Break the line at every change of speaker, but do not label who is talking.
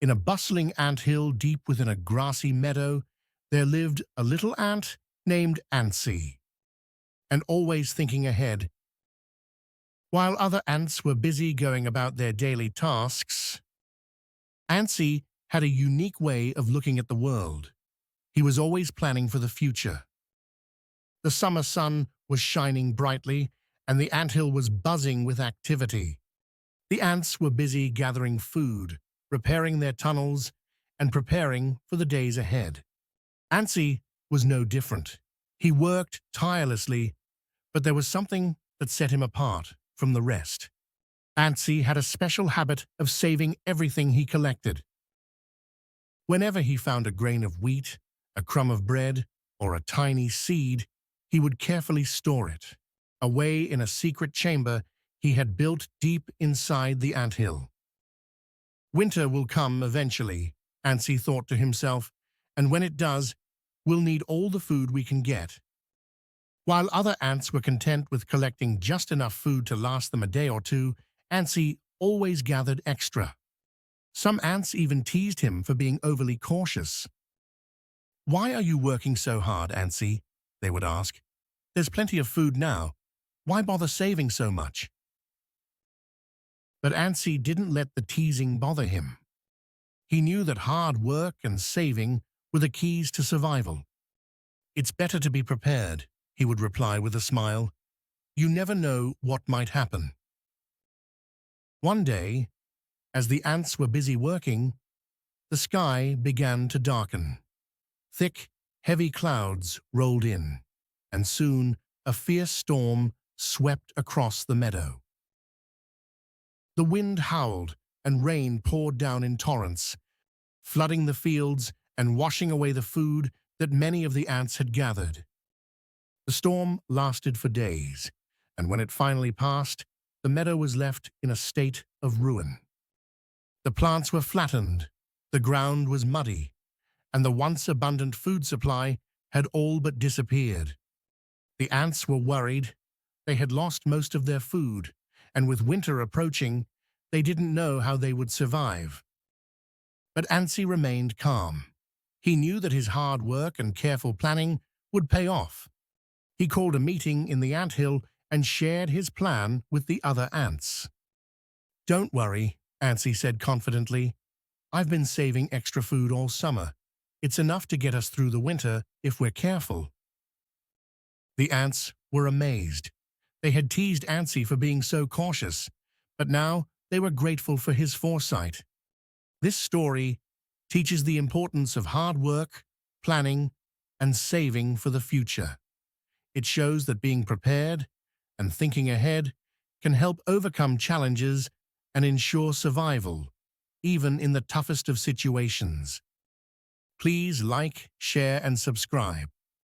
In a bustling anthill deep within a grassy meadow, there lived a little ant named Antsy, and always thinking ahead. While other ants were busy going about their daily tasks, Antsy had a unique way of looking at the world. He was always planning for the future. The summer sun was shining brightly, and the anthill was buzzing with activity. The ants were busy gathering food, repairing their tunnels, and preparing for the days ahead. Antsy was no different. He worked tirelessly, but there was something that set him apart from the rest. Antsy had a special habit of saving everything he collected. Whenever he found a grain of wheat, a crumb of bread, or a tiny seed, he would carefully store it, away in a secret chamber he had built deep inside the anthill. Winter will come eventually, Antsy thought to himself, and when it does, we'll need all the food we can get. While other ants were content with collecting just enough food to last them a day or two, Antsy always gathered extra. Some ants even teased him for being overly cautious. "Why are you working so hard, Antsy?" they would ask. "There's plenty of food now. Why bother saving so much?" But Antsy didn't let the teasing bother him. He knew that hard work and saving were the keys to survival. "It's better to be prepared," he would reply with a smile. "You never know what might happen." One day, as the ants were busy working, the sky began to darken. Thick, heavy clouds rolled in, and soon a fierce storm swept across the meadow. The wind howled and rain poured down in torrents, flooding the fields and washing away the food that many of the ants had gathered. The storm lasted for days, and when it finally passed, the meadow was left in a state of ruin. The plants were flattened, the ground was muddy, and the once abundant food supply had all but disappeared. The ants were worried. They had lost most of their food, and with winter approaching, they didn't know how they would survive. But Antsy remained calm. He knew that his hard work and careful planning would pay off. He called a meeting in the anthill and shared his plan with the other ants. "Don't worry," Antsy said confidently. "I've been saving extra food all summer. It's enough to get us through the winter if we're careful." The ants were amazed. They had teased Antsy for being so cautious, but now they were grateful for his foresight. This story teaches the importance of hard work, planning, and saving for the future. It shows that being prepared and thinking ahead can help overcome challenges and ensure survival, even in the toughest of situations. Please like, share, and subscribe.